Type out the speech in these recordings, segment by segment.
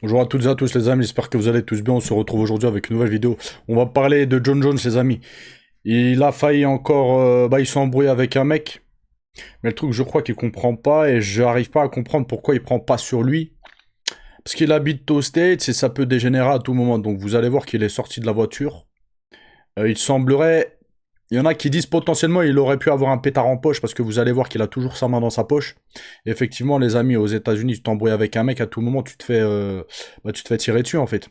Bonjour à toutes et à tous les amis, j'espère que vous allez tous bien. On se retrouve aujourd'hui avec une nouvelle vidéo. On va parler de John Jones les amis. Il a failli encore... il s'est embrouillé avec un mec. Mais le truc je crois qu'il comprend pas et j'arrive pas à comprendre pourquoi il prend pas sur lui. Parce qu'il habite aux States et ça peut dégénérer à tout moment. Donc vous allez voir qu'il est sorti de la voiture. Il semblerait... Il y en a qui disent potentiellement il aurait pu avoir un pétard en poche parce que vous allez voir qu'il a toujours sa main dans sa poche. Et effectivement, les amis, aux États-Unis, tu t'embrouilles avec un mec, à tout moment, tu te fais tirer dessus en fait.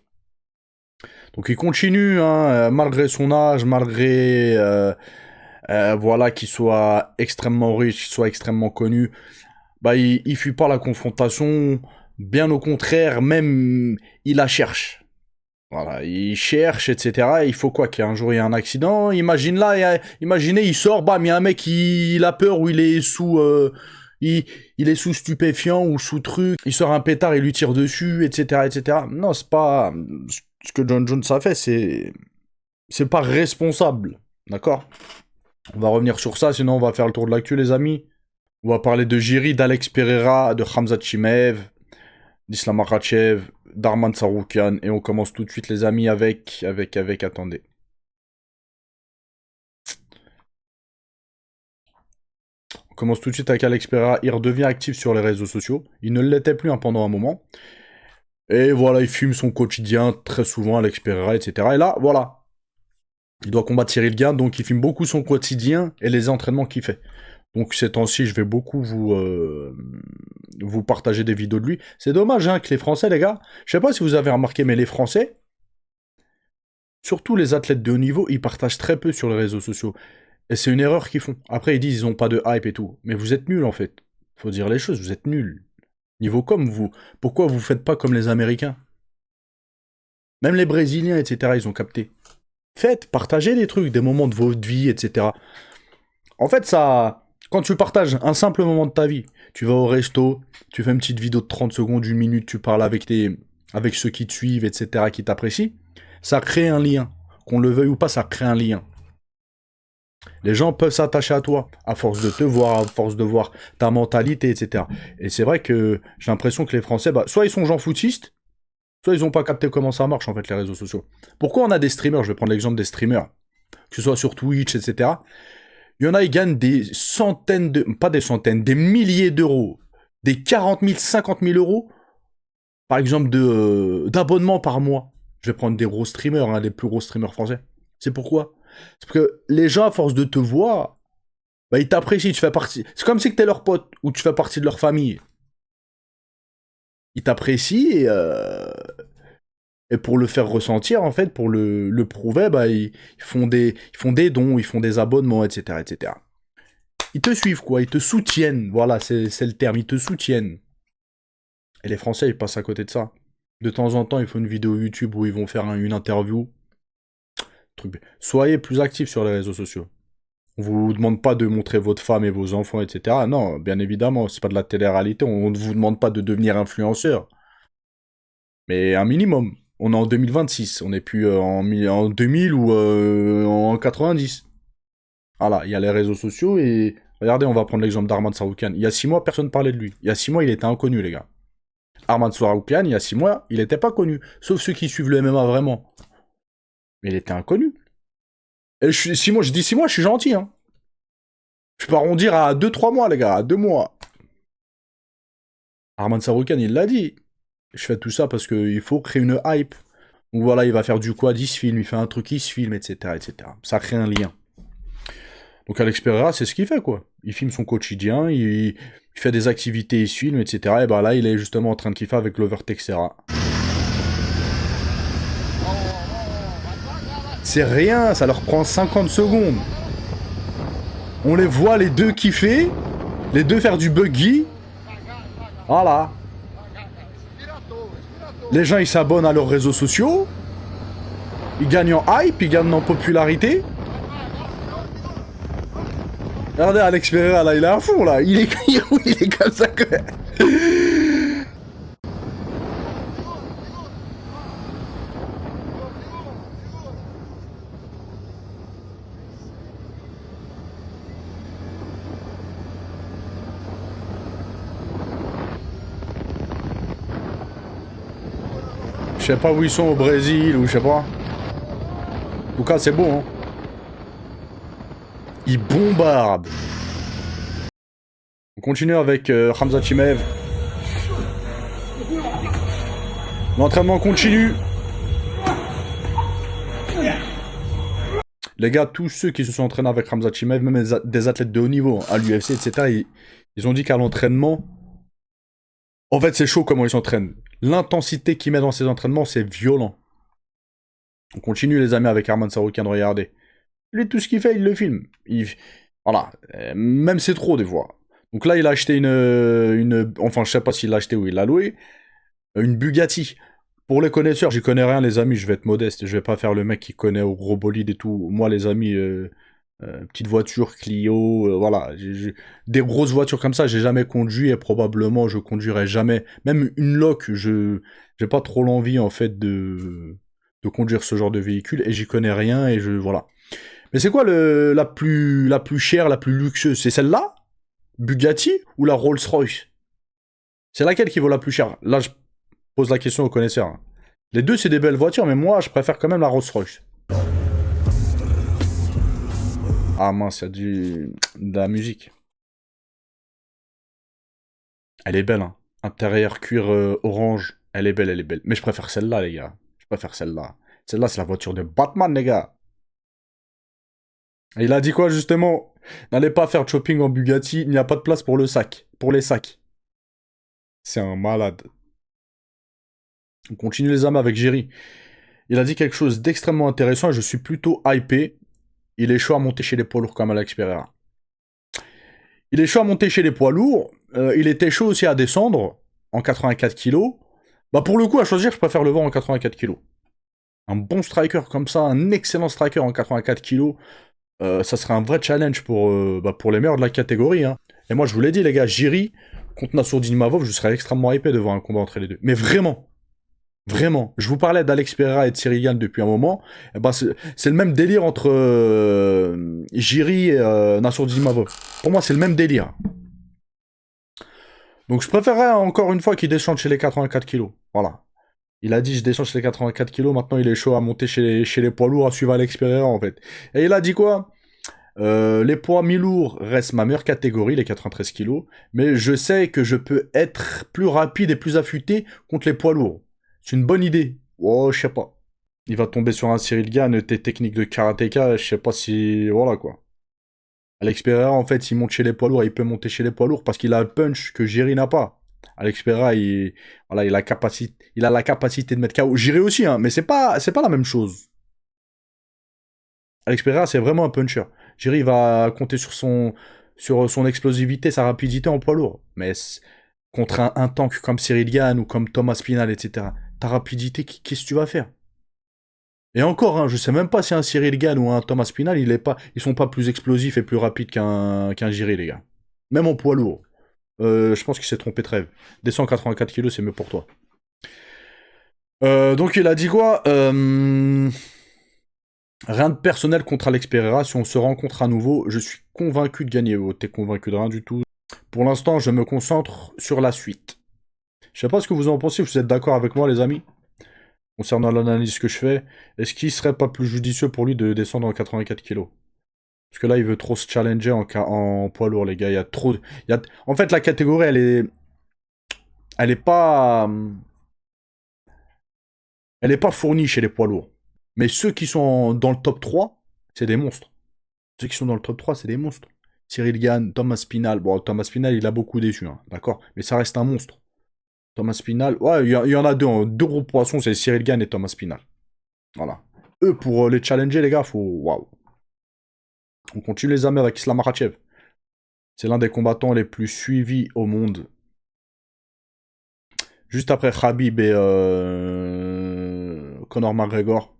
Donc il continue, hein, malgré son âge, malgré voilà qu'il soit extrêmement riche, qu'il soit extrêmement connu. Il fuit pas la confrontation. Bien au contraire, même il la cherche. Voilà, il cherche, etc. Et il faut quoi qu'un jour il y ait un accident. Imagine là, imaginez, il sort, bam, il y a un mec il a peur ou il est sous, il est sous stupéfiant ou sous truc. Il sort un pétard, il lui tire dessus, etc., etc. Non, c'est pas ce que John Jones a fait, c'est pas responsable, d'accord. On va revenir sur ça, sinon on va faire le tour de l'actu, les amis. On va parler de Jiri, d'Alex Pereira, de Khamzat Chimaev, d'Islam Makhachev, d'Arman Tsarukyan, et on commence tout de suite les amis attendez. On commence tout de suite avec Alex Pereira, il redevient actif sur les réseaux sociaux, il ne l'était plus hein, pendant un moment, et voilà, il filme son quotidien, très souvent Alex Pereira, etc. Et là, voilà, il doit combattre Cyril Gane, donc il filme beaucoup son quotidien et les entraînements qu'il fait. Donc ces temps-ci, je vais beaucoup vous partager des vidéos de lui. C'est dommage hein, que les Français, les gars, je sais pas si vous avez remarqué, mais les Français, surtout les athlètes de haut niveau, ils partagent très peu sur les réseaux sociaux. Et c'est une erreur qu'ils font. Après, ils disent ils ont pas de hype et tout. Mais vous êtes nuls en fait. Faut dire les choses, vous êtes nuls. Niveau comme vous. Pourquoi vous faites pas comme les Américains? Même les Brésiliens, etc., ils ont capté. Faites, partagez des trucs, des moments de votre vie, etc. En fait, ça. Quand tu partages un simple moment de ta vie, tu vas au resto, tu fais une petite vidéo de 30 secondes, une minute, tu parles avec ceux qui te suivent, etc., qui t'apprécient, ça crée un lien. Qu'on le veuille ou pas, ça crée un lien. Les gens peuvent s'attacher à toi, à force de te voir, à force de voir ta mentalité, etc. Et c'est vrai que j'ai l'impression que les Français, soit ils sont gens foutistes, soit ils n'ont pas capté comment ça marche, en fait, les réseaux sociaux. Pourquoi on a des streamers? Je vais prendre l'exemple des streamers, que ce soit sur Twitch, etc. Il y en a, ils gagnent des centaines de... Pas des centaines, des milliers d'euros. Des 40 000, 50 000 euros, par exemple, d'abonnements par mois. Je vais prendre des gros streamers, hein, les plus gros streamers français. C'est pourquoi? C'est parce que les gens, à force de te voir, ils t'apprécient, tu fais partie... C'est comme si tu es leur pote, ou tu fais partie de leur famille. Ils t'apprécient, et pour le faire ressentir, en fait, pour le prouver, ils font des dons, ils font des abonnements, etc., etc. Ils te suivent, quoi. Ils te soutiennent. Voilà, c'est le terme. Ils te soutiennent. Et les Français, ils passent à côté de ça. De temps en temps, ils font une vidéo YouTube où ils vont faire une interview. Soyez plus actifs sur les réseaux sociaux. On vous demande pas de montrer votre femme et vos enfants, etc. Non, bien évidemment, c'est pas de la télé-réalité. On ne vous demande pas de devenir influenceur. Mais un minimum. On est en 2026. On n'est plus en 2000 ou en 90. Voilà, il y a les réseaux sociaux et... Regardez, on va prendre l'exemple d'Arman Saroukian. Il y a 6 mois, personne ne parlait de lui. Il y a 6 mois, il était inconnu, les gars. Arman Saroukian, il y a 6 mois, il n'était pas connu. Sauf ceux qui suivent le MMA vraiment. Mais il était inconnu. Et 6 mois, je dis 6 mois, je suis gentil, hein. Je peux arrondir à 2-3 mois, les gars, à 2 mois. Arman Saroukian, il l'a dit. Je fais tout ça parce qu'il faut créer une hype. Donc voilà, il va faire du quad, il se filme, il fait un truc, il se filme, etc., etc. Ça crée un lien. Donc Alex Pereira, c'est ce qu'il fait, quoi. Il filme son quotidien, il fait des activités, il se filme, etc. Et bah là, il est justement en train de kiffer avec Lover Texera. C'est rien, ça leur prend 50 secondes. On les voit les deux kiffer, les deux faire du buggy. Voilà. Les gens, ils s'abonnent à leurs réseaux sociaux. Ils gagnent en hype, ils gagnent en popularité. Regardez Alex Pereira, là, il est à fond, là. Il est comme ça, quoi. Je sais pas où ils sont, au Brésil ou je sais pas. En tout cas, c'est beau, hein. Ils bombardent. On continue avec Khamzat Chimaev. L'entraînement continue. Les gars, tous ceux qui se sont entraînés avec Khamzat Chimaev, même des athlètes de haut niveau, à l'UFC, etc., ils ont dit qu'à l'entraînement, en fait, c'est chaud comment ils s'entraînent. L'intensité qu'ils mettent dans ces entraînements, c'est violent. On continue, les amis, avec Arman Saroukian, regardez. Lui, tout ce qu'il fait, il le filme. Voilà. Même c'est trop, des fois. Donc là, il a acheté enfin, je sais pas s'il l'a acheté ou il l'a loué. Une Bugatti. Pour les connaisseurs, j'y connais rien, les amis, je vais être modeste. Je vais pas faire le mec qui connaît au gros bolide et tout. Moi, les amis, petite voiture, Clio, voilà. Des grosses voitures comme ça, j'ai jamais conduit et probablement je conduirai jamais. Même une Loc, j'ai pas trop l'envie, en fait, de conduire ce genre de véhicule et j'y connais rien et voilà. Mais c'est quoi la plus chère, la plus luxueuse? C'est celle-là? Bugatti ou la Rolls-Royce? C'est laquelle qui vaut la plus chère? Là, je pose la question aux connaisseurs. Hein. Les deux, c'est des belles voitures, mais moi, je préfère quand même la Rolls-Royce. Ah mince, il y a de la musique. Elle est belle, hein. Intérieur cuir orange. Elle est belle, elle est belle. Mais je préfère celle-là, les gars. Je préfère celle-là. Celle-là, c'est la voiture de Batman, les gars. Et il a dit quoi, justement? N'allez pas faire de shopping en Bugatti, il n'y a pas de place pour le sac. Pour les sacs. C'est un malade. On continue les amis avec Jerry. Il a dit quelque chose d'extrêmement intéressant et je suis plutôt hypé. Il est chaud à monter chez les poids lourds comme Alex Pereira. Il est chaud à monter chez les poids lourds. Il était chaud aussi à descendre en 84 kilos. Bah pour le coup, à choisir, je préfère le voir en 84 kilos. Un bon striker comme ça, un excellent striker en 84 kilos, ça serait un vrai challenge pour les meilleurs de la catégorie. Hein. Et moi, je vous l'ai dit, les gars, Jiri contre Nassourdine-Mavov, je serais extrêmement hypé de voir un combat entre les deux. Mais vraiment, vraiment. Je vous parlais d'Alex Pereira et de Cyril Gane depuis un moment. Et ben, c'est le même délire entre Jiri et Nassourdine-Mavov. Pour moi, c'est le même délire. Donc, je préférerais encore une fois qu'il descende chez les 84 kilos. Voilà. Il a dit, je descends chez les 84 kilos, maintenant il est chaud à monter chez les poids lourds, à suivre Alex Pereira, en fait. Et il a dit quoi? Les poids mi-lourds restent ma meilleure catégorie, les 93 kilos, mais je sais que je peux être plus rapide et plus affûté contre les poids lourds. C'est une bonne idée. Oh, je sais pas. Il va tomber sur un Cyril Gane, tes techniques de karatéka, je sais pas si... Voilà, quoi. Alex Pereira, en fait, il monte chez les poids lourds, il peut monter chez les poids lourds parce qu'il a le punch que Jiri n'a pas. Alex Pereira, il a la capacité de mettre KO. Jiri aussi, hein, mais c'est pas la même chose. Alex Pereira, c'est vraiment un puncher. Jiri va compter sur son explosivité, sa rapidité en poids lourd. Mais contre un tank comme Cyril Gane ou comme Thomas Spinal, etc., ta rapidité, qu'est-ce que tu vas faire? Et encore, hein, je sais même pas si un Cyril Gane ou un Thomas Spinal, ils sont pas plus explosifs et plus rapides qu'un Jiri, les gars. Même en poids lourd. Je pense qu'il s'est trompé très. Des 184 kilos, c'est mieux pour toi. Donc il a dit quoi? Rien de personnel contre Alex Pereira. Si on se rencontre à nouveau, je suis convaincu de gagner. Oh, t'es convaincu de rien du tout. Pour l'instant, je me concentre sur la suite. Je sais pas ce que vous en pensez. Vous êtes d'accord avec moi, les amis? Concernant l'analyse que je fais, est-ce qu'il serait pas plus judicieux pour lui de descendre en 84 kilos? Parce que là, il veut trop se challenger en poids lourd, les gars. Il y a trop... En fait, la catégorie, elle est pas... Elle est pas fournie chez les poids lourds. Mais ceux qui sont dans le top 3, c'est des monstres. Ceux qui sont dans le top 3, c'est des monstres. Cyril Gane, Thomas Spinal. Bon, Thomas Spinal, il a beaucoup déçu, hein, d'accord? Mais ça reste un monstre. Thomas Spinal, ouais, il y en a deux. Hein. Deux gros poissons, c'est Cyril Gane et Thomas Spinal. Voilà. Eux, pour les challenger, les gars, faut... Waouh. On continue les amis avec Islam Makhachev. C'est l'un des combattants les plus suivis au monde. Juste après Khabib et Conor McGregor.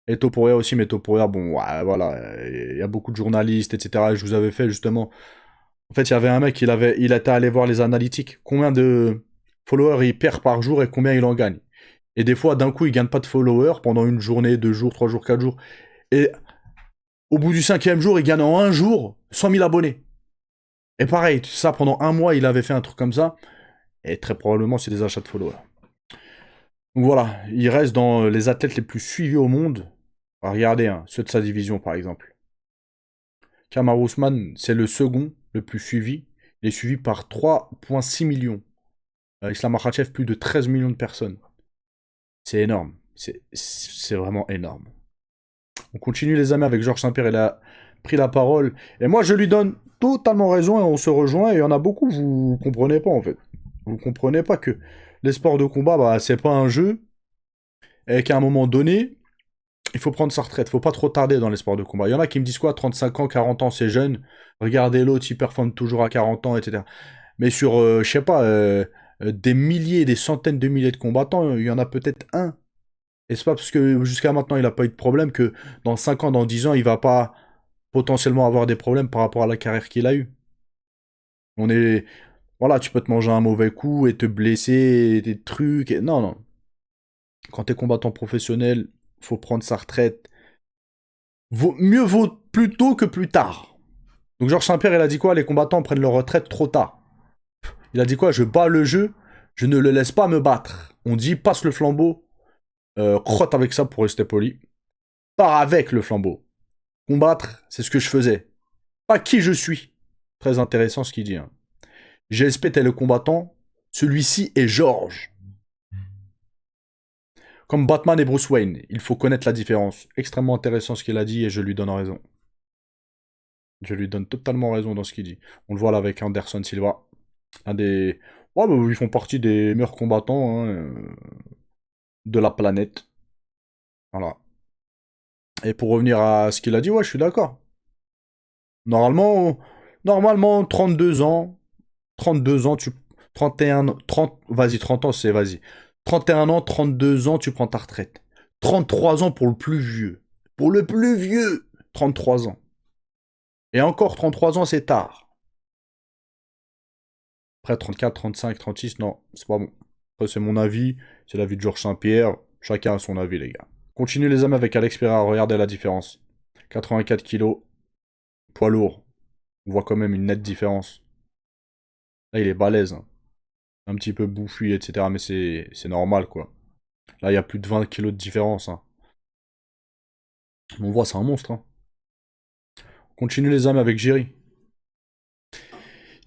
Et Topuria aussi, mais Topuria, bon, ouais, voilà, il y a beaucoup de journalistes, etc. Je vous avais fait justement... En fait, il y avait un mec, il était allé voir les analytiques. Combien de followers il perd par jour et combien il en gagne. Et des fois, d'un coup, il gagne pas de followers pendant une journée, 2 jours, 3 jours, 4 jours. Et au bout du 5e jour, il gagne en un jour 100 000 abonnés. Et pareil, ça, pendant un mois, il avait fait un truc comme ça. Et très probablement, c'est des achats de followers. Donc voilà, il reste dans les athlètes les plus suivis au monde. Ah, regardez, hein, ceux de sa division par exemple. Kamaru Usman, c'est le second le plus suivi. Il est suivi par 3,6 millions. Islam Makhachev, plus de 13 millions de personnes. C'est énorme. C'est vraiment énorme. On continue les amis avec Georges Saint-Pierre. Il a pris la parole. Et moi, je lui donne totalement raison et on se rejoint. Et il y en a beaucoup, vous comprenez pas en fait. Vous comprenez pas que les sports de combat, bah, c'est pas un jeu. Et qu'à un moment donné, il faut prendre sa retraite. Faut pas trop tarder dans les sports de combat. Il y en a qui me disent quoi, 35 ans, 40 ans, c'est jeune. Regardez l'autre, il performe toujours à 40 ans, etc. Mais sur, je sais pas, des milliers, des centaines de milliers de combattants, il y en a peut-être un. Et c'est pas parce que jusqu'à maintenant il a pas eu de problème que dans 5 ans, dans 10 ans, il va pas potentiellement avoir des problèmes par rapport à la carrière qu'il a eue. On est. Voilà, tu peux te manger un mauvais coup et te blesser, des trucs. Non, non. Quand t'es combattant professionnel, faut prendre sa retraite. Mieux vaut plus tôt que plus tard. Donc Georges Saint-Pierre, il a dit quoi? Les combattants prennent leur retraite trop tard. Il a dit quoi? Je bats le jeu, je ne le laisse pas me battre. On dit passe le flambeau, crotte avec ça pour rester poli. Pars avec le flambeau. Combattre, c'est ce que je faisais. Pas qui je suis. Très intéressant ce qu'il dit. Hein. GSP tel le combattant, celui-ci est Georges. Comme Batman et Bruce Wayne, il faut connaître la différence. Extrêmement intéressant ce qu'il a dit et je lui donne raison. Je lui donne totalement raison dans ce qu'il dit. On le voit là avec Anderson Silva. Un des... Ouais, bah, ils font partie des meilleurs combattants hein, de la planète. Voilà. Et pour revenir à ce qu'il a dit, ouais, je suis d'accord. Normalement, normalement, 32 ans, 32 ans, 31, 30, vas-y, 30 ans, c'est, vas-y. 31 ans, 32 ans, tu prends ta retraite. 33 ans pour le plus vieux. Pour le plus vieux, 33 ans. Et encore, 33 ans, c'est tard. Après, 34, 35, 36, non, c'est pas bon. Après, c'est mon avis, c'est l'avis de Georges Saint-Pierre. Chacun a son avis, les gars. Continue les amis avec Alex Pereira, regardez la différence. 84 kilos, poids lourd. On voit quand même une nette différence. Là, il est balèze. Hein. Un petit peu bouffi, etc. Mais c'est normal, quoi. Là, il y a plus de 20 kilos de différence. Hein. On voit, c'est un monstre. Hein. Continue les amis avec Jerry.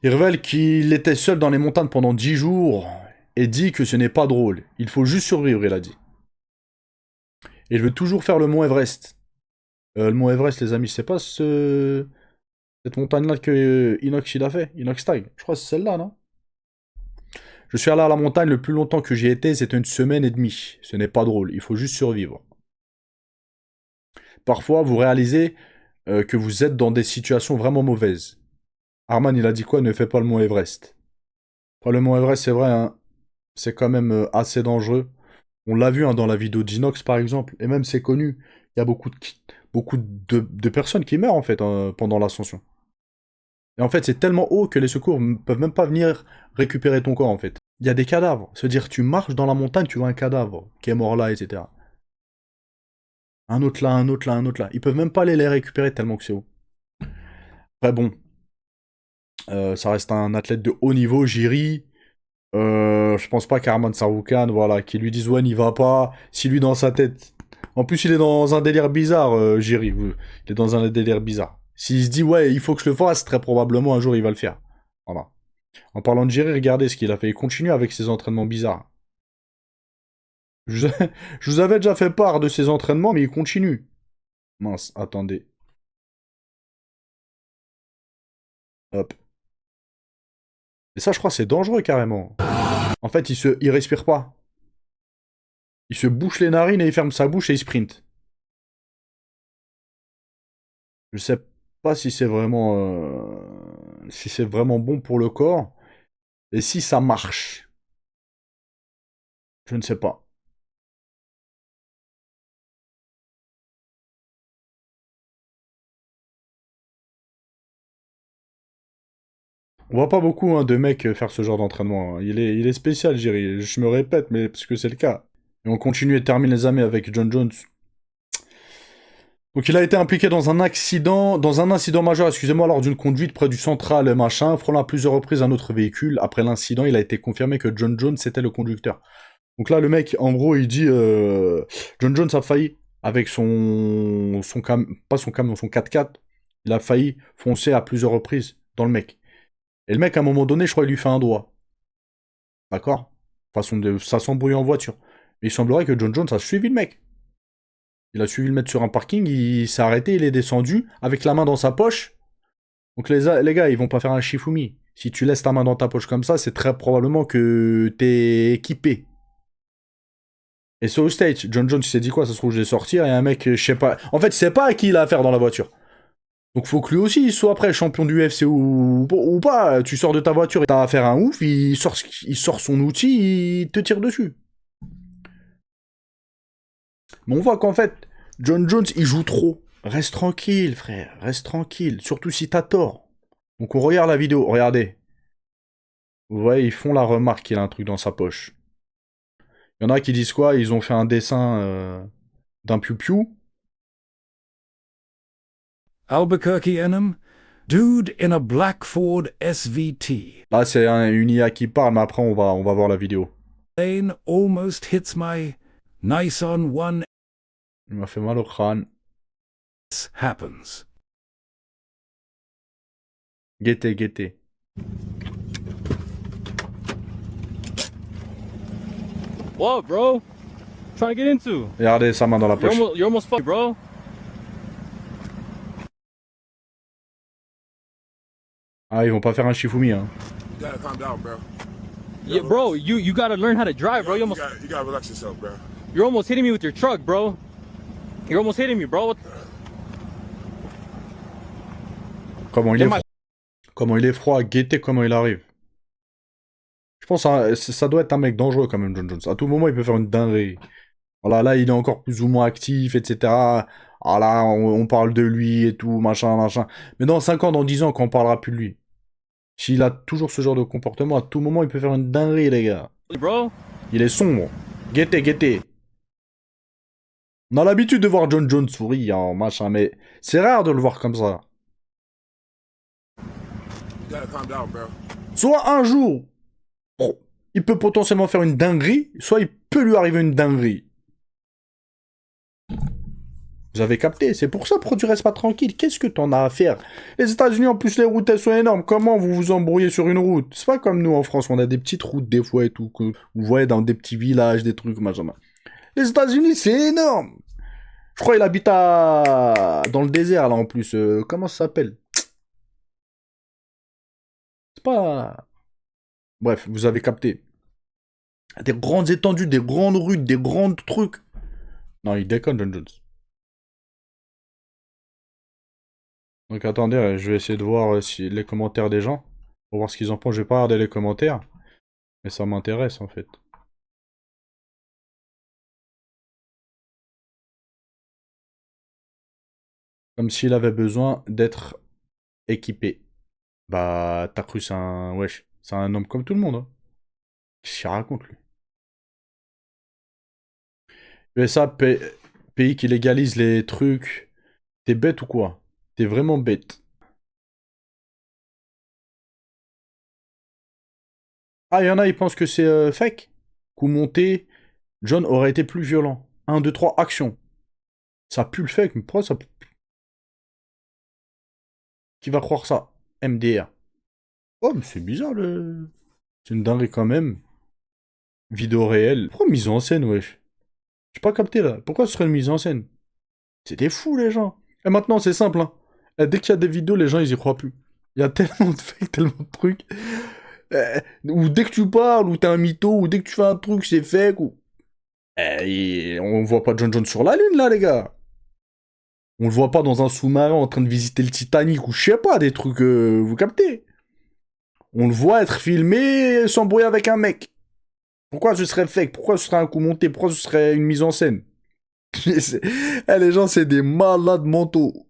Il révèle qu'il était seul dans les montagnes pendant 10 jours et dit que ce n'est pas drôle. Il faut juste survivre, il a dit. Et il veut toujours faire le mont Everest. Le mont Everest, les amis, c'est pas cette montagne-là que Inox il a fait, Inox Tag. Je crois que c'est celle-là, non? Je suis allé à la montagne le plus longtemps que j'y étais, c'était une semaine et demie. Ce n'est pas drôle, il faut juste survivre. Parfois, vous réalisez que vous êtes dans des situations vraiment mauvaises. Arman, il a dit quoi? Ne fais pas le mont Everest. Enfin, le mont Everest, c'est vrai, hein, c'est quand même assez dangereux. On l'a vu hein, dans la vidéo d'Inox, par exemple, et même c'est connu. Il y a beaucoup de personnes qui meurent, en fait, pendant l'ascension. Et en fait, c'est tellement haut que les secours ne peuvent même pas venir récupérer ton corps, en fait. Il y a des cadavres. C'est-à-dire, tu marches dans la montagne, tu vois un cadavre qui est mort là, etc. Un autre là, un autre là, un autre là. Ils peuvent même pas aller les récupérer tellement que c'est haut. Après, bon. Ça reste un athlète de haut niveau, Jiri. Je pense pas qu'Arman Saroukan, voilà, qui lui dise ouais, n'y va pas. Si lui dans sa tête. En plus, il est dans un délire bizarre, Jiri. Il est dans un délire bizarre. S'il se dit ouais, il faut que je le fasse, très probablement un jour il va le faire. Voilà. En parlant de Jiri, regardez ce qu'il a fait. Il continue avec ses entraînements bizarres. Je, je vous avais déjà fait part de ses entraînements, mais il continue. Mince, attendez. Hop. Et ça, je crois, c'est dangereux carrément. En fait, il respire pas. Il se bouche les narines et il ferme sa bouche et il sprint. Je sais pas si c'est vraiment bon pour le corps et si ça marche. Je ne sais pas. On voit pas beaucoup hein, de mecs faire ce genre d'entraînement. Hein. Il est spécial, Jerry. Je me répète, mais parce que c'est le cas. Et on continue et termine les amis avec John Jones. Donc il a été impliqué dans un incident majeur, excusez-moi, lors d'une conduite près du central machin, frôlant à plusieurs reprises un autre véhicule. Après l'incident, il a été confirmé que John Jones était le conducteur. Donc là, le mec, en gros, il dit John Jones a failli avec pas son camion, son 4x4. Il a failli foncer à plusieurs reprises dans le mec. Et le mec, à un moment donné, je crois, il lui fait un doigt. D'accord? Ça s'embrouille en voiture. Mais il semblerait que John Jones a suivi le mec. Il a suivi le mec sur un parking, il s'est arrêté, il est descendu avec la main dans sa poche. Donc les gars, ils vont pas faire un Shifumi. Si tu laisses ta main dans ta poche comme ça, c'est très probablement que t'es équipé. Et sur le stage, John Jones, il s'est dit quoi? Ça se trouve, je vais sortir et un mec, je sais pas. En fait, il sait pas à qui il a affaire dans la voiture. Donc faut que lui aussi il soit après champion du UFC ou pas. Tu sors de ta voiture et t'as affaire à un ouf, il sort son outil, il te tire dessus. Mais on voit qu'en fait, John Jones, il joue trop. Reste tranquille, frère, reste tranquille. Surtout si t'as tort. Donc on regarde la vidéo, regardez. Vous voyez, ils font la remarque qu'il a un truc dans sa poche. Il y en a qui disent quoi? Ils ont fait un dessin d'un piou-piou. Albuquerque Enum, dude in a black Ford SVT. Là, c'est une IA qui parle, mais après, on va voir la vidéo. Lane almost hits my Nissan One. Il m'a fait mal au crâne. Happens. Guettez, guettez. What, bro? Trying to get into? Regardez sa main dans la poche. You're almost fucked, bro. Ah, ils vont pas faire un Shifumi, hein. You gotta calm down, bro. Yeah, bro, you gotta learn how to drive, bro. You gotta relax yourself, bro. You're almost hitting me with your truck, bro. You're almost hitting me, bro. Comment il est froid. Comment il est froid, guettez comment il arrive. Je pense que ça doit être un mec dangereux quand même, John Jones. À tout moment, il peut faire une dinguerie. Voilà, là, il est encore plus ou moins actif, etc. Ah là, on parle de lui et tout, machin, machin. Mais dans 5 ans, dans 10 ans, quand on parlera plus de lui. S'il a toujours ce genre de comportement, à tout moment, il peut faire une dinguerie, les gars. Bro. Il est sombre. Guettez, guettez. On a l'habitude de voir John Jones sourire, hein, machin, mais c'est rare de le voir comme ça. You gotta calm down, bro. Soit un jour, il peut potentiellement faire une dinguerie, soit il peut lui arriver une dinguerie. Vous avez capté, c'est pour ça, tu restes pas tranquille. Qu'est-ce que t'en as à faire? Les États-Unis, en plus, les routes, elles sont énormes. Comment vous vous embrouillez sur une route? C'est pas comme nous en France, on a des petites routes des fois et tout. Que vous voyez dans des petits villages, des trucs, machin. Les États-Unis, c'est énorme. Je crois qu'il habite dans le désert, là, en plus. Comment ça s'appelle? C'est pas... Bref, vous avez capté. Des grandes étendues, des grandes rues, des grands trucs. Non, il déconne, John Jones. Donc attendez, je vais essayer de voir les commentaires des gens. Pour voir ce qu'ils en pensent. Je vais pas regarder les commentaires. Mais ça m'intéresse, en fait. Comme s'il avait besoin d'être équipé. Bah, t'as cru, c'est un... Wesh. C'est un homme comme tout le monde, hein. Qu'est-ce qu'il raconte, lui? USA, pays qui légalise les trucs. T'es bête ou quoi? T'es vraiment bête. Ah, il y en a, ils pensent que c'est fake. Coup monté, John aurait été plus violent. 1, 2, 3, action. Ça pue le fake, mais pourquoi ça... Qui va croire ça? MDR. Oh, mais c'est bizarre, le... C'est une dinguerie quand même. Vidéo réelle. Pourquoi mise en scène, wesh? J'ai pas capté, là. Pourquoi ce serait une mise en scène? C'est des fous, les gens. Et maintenant, c'est simple, hein. Et dès qu'il y a des vidéos, les gens, ils y croient plus. Il y a tellement de fakes, tellement de trucs. Ou dès que tu parles, ou t'es un mytho, ou dès que tu fais un truc, c'est fake, ou... on voit pas John Jones sur la lune, là, les gars. On le voit pas dans un sous-marin en train de visiter le Titanic, ou je sais pas, des trucs, vous captez. On le voit être filmé et s'embrouiller avec un mec. Pourquoi ce serait fake? Pourquoi ce serait un coup monté? Pourquoi ce serait une mise en scène? Les gens, c'est des malades mentaux.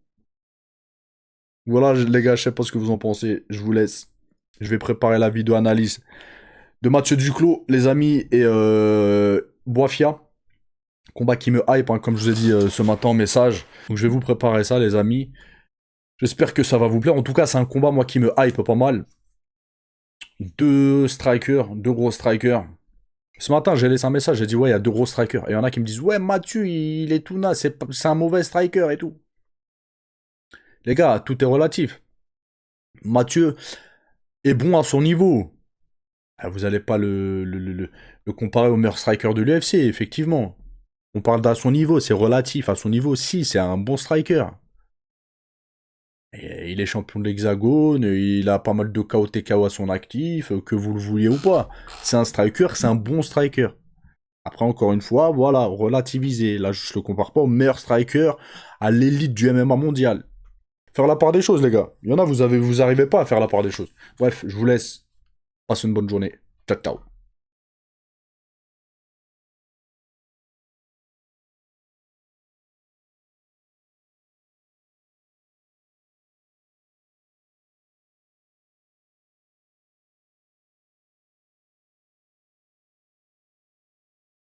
Voilà, les gars, je sais pas ce que vous en pensez. Je vous laisse. Je vais préparer la vidéo analyse de Mathieu Duclos, les amis, et Boafia. Combat qui me hype, hein, comme je vous ai dit ce matin en message. Donc je vais vous préparer ça, les amis. J'espère que ça va vous plaire. En tout cas, c'est un combat, moi, qui me hype pas mal. Deux gros strikers. Ce matin, j'ai laissé un message, j'ai dit, ouais, il y a 2 gros strikers. Et il y en a qui me disent, ouais, Mathieu, il est tout naze, c'est un mauvais striker et tout. Les gars, tout est relatif. Mathieu est bon à son niveau. Ah, vous n'allez pas le comparer au meilleur striker de l'UFC, effectivement. On parle d'à son niveau, c'est relatif. À son niveau, si, c'est un bon striker. Et il est champion de l'Hexagone, il a pas mal de KO TKO à son actif, que vous le vouliez ou pas. C'est un striker, c'est un bon striker. Après, encore une fois, voilà, relativiser. Là, je le compare pas au meilleur striker, à l'élite du MMA mondial. Faire la part des choses, les gars. Il y en a, vous arrivez pas à faire la part des choses. Bref, je vous laisse. Passez une bonne journée. Ciao, ciao.